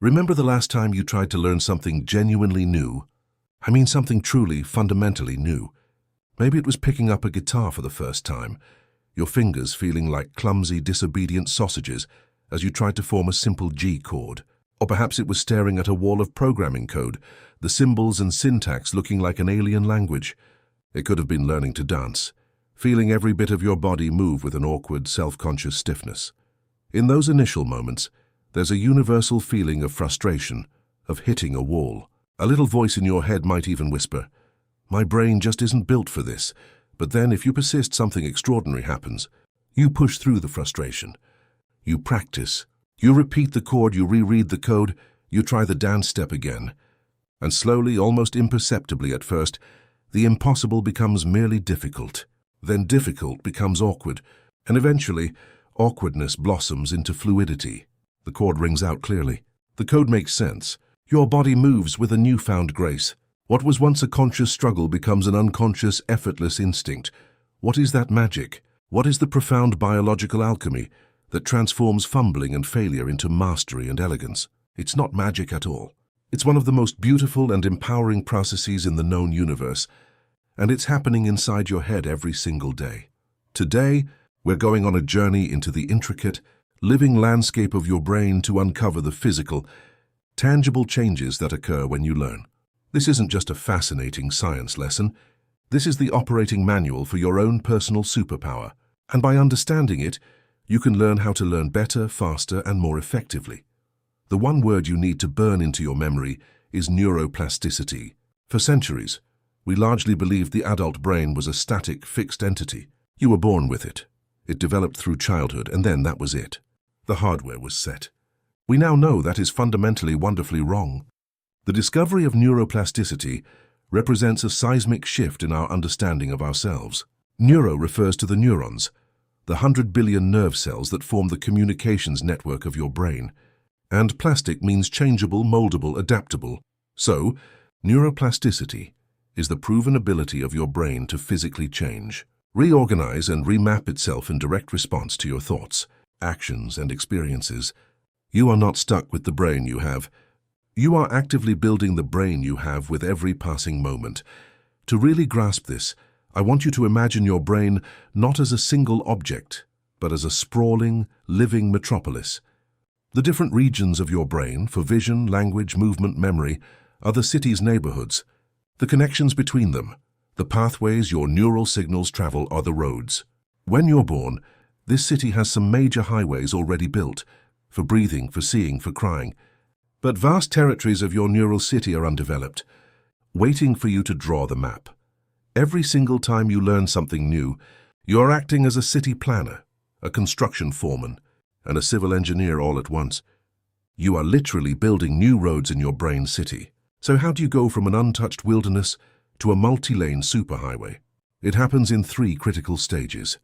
Remember the last time you tried to learn something genuinely new? I mean something truly, fundamentally new. Maybe it was picking up a guitar for the first time, your fingers feeling like clumsy, disobedient sausages as you tried to form a simple G chord. Or perhaps it was staring at a wall of programming code, the symbols and syntax looking like an alien language. It could have been learning to dance, feeling every bit of your body move with an awkward, self-conscious stiffness. In those initial moments, there's a universal feeling of frustration, of hitting a wall. A little voice in your head might even whisper, "My brain just isn't built for this." But then, if you persist, something extraordinary happens. You push through the frustration. You practice. You repeat the chord, you reread the code, you try the dance step again. And slowly, almost imperceptibly at first, the impossible becomes merely difficult. Then difficult becomes awkward, and eventually, awkwardness blossoms into fluidity. The chord rings out clearly. The code makes sense. Your body moves with a newfound grace. What was once a conscious struggle becomes an unconscious, effortless instinct. What is that magic? What is the profound biological alchemy that transforms fumbling and failure into mastery and elegance? It's not magic at all. It's one of the most beautiful and empowering processes in the known universe, and it's happening inside your head every single day. Today, we're going on a journey into the intricate, living landscape of your brain to uncover the physical, tangible changes that occur when you learn. This isn't just a fascinating science lesson. This is the operating manual for your own personal superpower. And by understanding it, you can learn how to learn better, faster, and more effectively. The one word you need to burn into your memory is neuroplasticity. For centuries, we largely believed the adult brain was a static, fixed entity. You were born with it. It developed through childhood, and then that was it. The hardware was set. We now know that is fundamentally wonderfully wrong. The discovery of neuroplasticity represents a seismic shift in our understanding of ourselves. Neuro refers to the neurons, the 100 billion nerve cells that form the communications network of your brain. And plastic means changeable, moldable, adaptable. So, neuroplasticity is the proven ability of your brain to physically change, reorganize and remap itself in direct response to your thoughts, actions, and experiences. You are not stuck with the brain you have. You are actively building the brain you have with every passing moment. To really grasp this, I want you to imagine your brain not as a single object, but as a sprawling, living metropolis. The different regions of your brain, for vision, language, movement, memory, are the city's neighborhoods. The connections between them, the pathways your neural signals travel, are the roads. When you're born, this city has some major highways already built, for breathing, for seeing, for crying. But vast territories of your neural city are undeveloped, waiting for you to draw the map. Every single time you learn something new, you are acting as a city planner, a construction foreman, and a civil engineer all at once. You are literally building new roads in your brain city. So how do you go from an untouched wilderness to a multi-lane superhighway? It happens in 3 critical stages.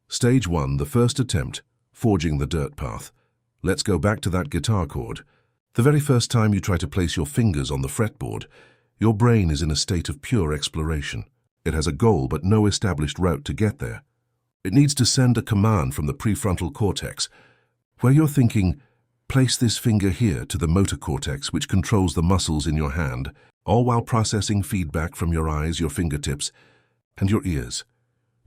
Stage 1, the first attempt, forging the dirt path. Let's go back to that guitar chord. The very first time you try to place your fingers on the fretboard, your brain is in a state of pure exploration. It has a goal but no established route to get there. It needs to send a command from the prefrontal cortex, where you're thinking, place this finger here, to the motor cortex, which controls the muscles in your hand, all while processing feedback from your eyes, your fingertips, and your ears.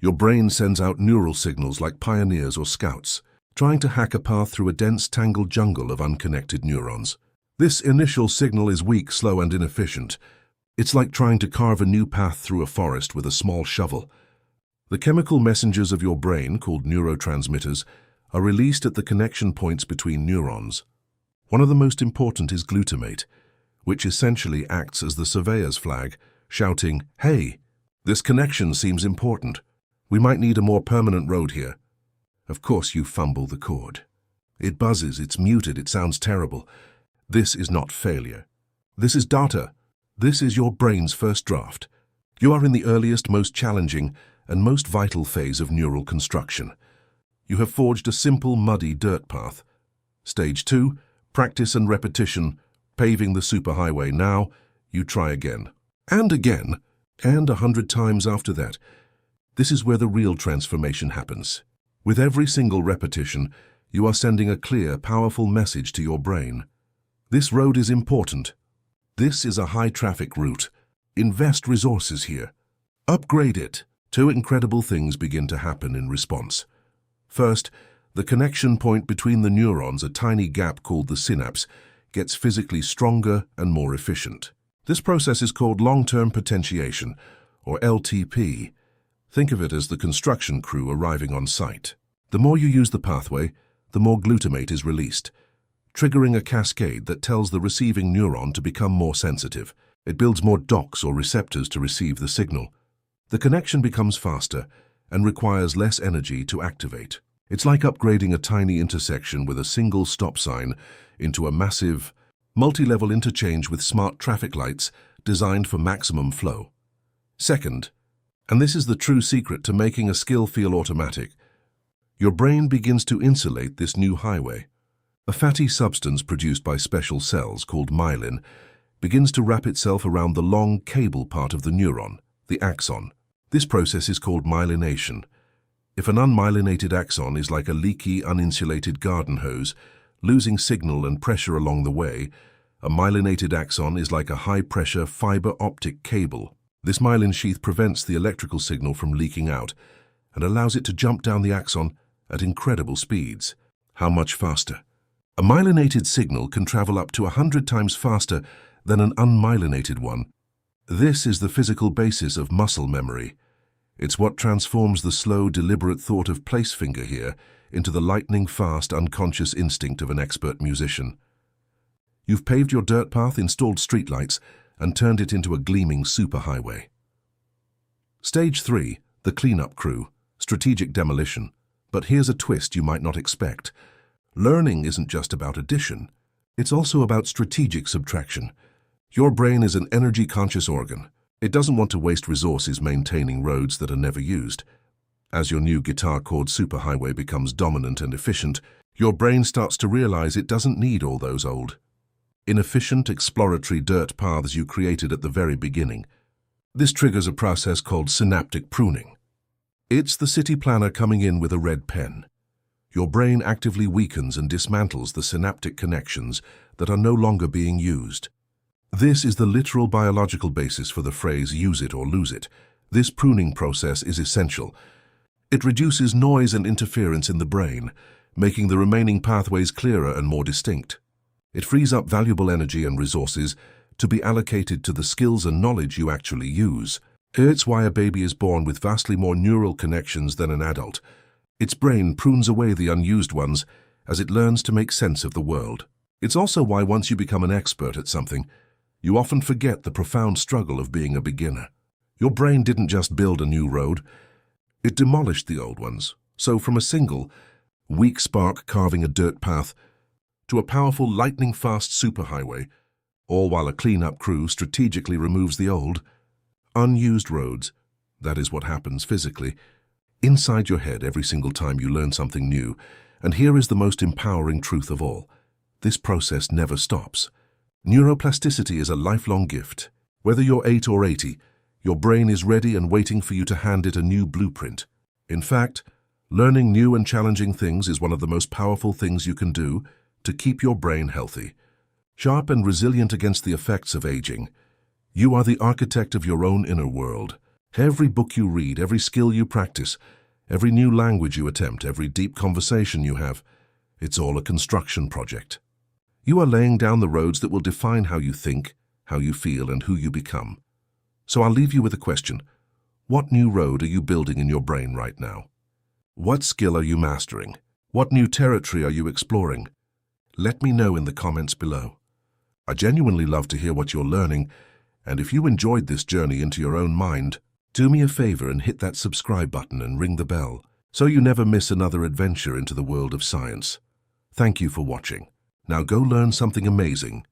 Your brain sends out neural signals like pioneers or scouts, trying to hack a path through a dense, tangled jungle of unconnected neurons. This initial signal is weak, slow, and inefficient. It's like trying to carve a new path through a forest with a small shovel. The chemical messengers of your brain, called neurotransmitters, are released at the connection points between neurons. One of the most important is glutamate, which essentially acts as the surveyor's flag, shouting, "Hey, this connection seems important. We might need a more permanent road here." Of course you fumble the chord. It buzzes, it's muted, it sounds terrible. This is not failure. This is data. This is your brain's first draft. You are in the earliest, most challenging, and most vital phase of neural construction. You have forged a simple, muddy dirt path. Stage 2, practice and repetition, paving the superhighway. Now, you try again, and 100 times after that. This is where the real transformation happens. With every single repetition, you are sending a clear, powerful message to your brain. This road is important. This is a high-traffic route. Invest resources here. Upgrade it. Two incredible things begin to happen in response. First, the connection point between the neurons, a tiny gap called the synapse, gets physically stronger and more efficient. This process is called long-term potentiation, or LTP. Think of it as the construction crew arriving on site. The more you use the pathway, the more glutamate is released, triggering a cascade that tells the receiving neuron to become more sensitive. It builds more docks or receptors to receive the signal. The connection becomes faster and requires less energy to activate. It's like upgrading a tiny intersection with a single stop sign into a massive, multi-level interchange with smart traffic lights designed for maximum flow. Second, and this is the true secret to making a skill feel automatic, your brain begins to insulate this new highway. A fatty substance produced by special cells called myelin begins to wrap itself around the long cable part of the neuron, the axon. This process is called myelination. If an unmyelinated axon is like a leaky, uninsulated garden hose, losing signal and pressure along the way, a myelinated axon is like a high-pressure fiber optic cable. This myelin sheath prevents the electrical signal from leaking out and allows it to jump down the axon at incredible speeds. How much faster? A myelinated signal can travel up to 100 times faster than an unmyelinated one. This is the physical basis of muscle memory. It's what transforms the slow, deliberate thought of place finger here into the lightning-fast, unconscious instinct of an expert musician. You've paved your dirt path, installed streetlights, and turned it into a gleaming superhighway. Stage 3, the cleanup crew, strategic demolition. But here's a twist you might not expect. Learning isn't just about addition. It's also about strategic subtraction. Your brain is an energy-conscious organ. It doesn't want to waste resources maintaining roads that are never used. As your new guitar chord superhighway becomes dominant and efficient, your brain starts to realize it doesn't need all those old, inefficient, exploratory dirt paths you created at the very beginning. This triggers a process called synaptic pruning. It's the city planner coming in with a red pen. Your brain actively weakens and dismantles the synaptic connections that are no longer being used. This is the literal biological basis for the phrase "use it or lose it." This pruning process is essential. It reduces noise and interference in the brain, making the remaining pathways clearer and more distinct. It frees up valuable energy and resources to be allocated to the skills and knowledge you actually use. It's why a baby is born with vastly more neural connections than an adult. Its brain prunes away the unused ones as it learns to make sense of the world. It's also why once you become an expert at something, you often forget the profound struggle of being a beginner. Your brain didn't just build a new road, it demolished the old ones. So from a single, weak spark carving a dirt path to a powerful lightning-fast superhighway, all while a cleanup crew strategically removes the old, unused roads. That is what happens physically, inside your head every single time you learn something new. And here is the most empowering truth of all. This process never stops. Neuroplasticity is a lifelong gift. Whether you're 8 or 80, your brain is ready and waiting for you to hand it a new blueprint. In fact, learning new and challenging things is one of the most powerful things you can do to keep your brain healthy, sharp and resilient against the effects of aging. You are the architect of your own inner world. Every book you read, every skill you practice, every new language you attempt, every deep conversation you have, it's all a construction project. You are laying down the roads that will define how you think, how you feel, and who you become. So I'll leave you with a question. What new road are you building in your brain right now? What skill are you mastering? What new territory are you exploring? Let me know in the comments below. I genuinely love to hear what you're learning, and if you enjoyed this journey into your own mind, do me a favor and hit that subscribe button and ring the bell so you never miss another adventure into the world of science. Thank you for watching. Now go learn something amazing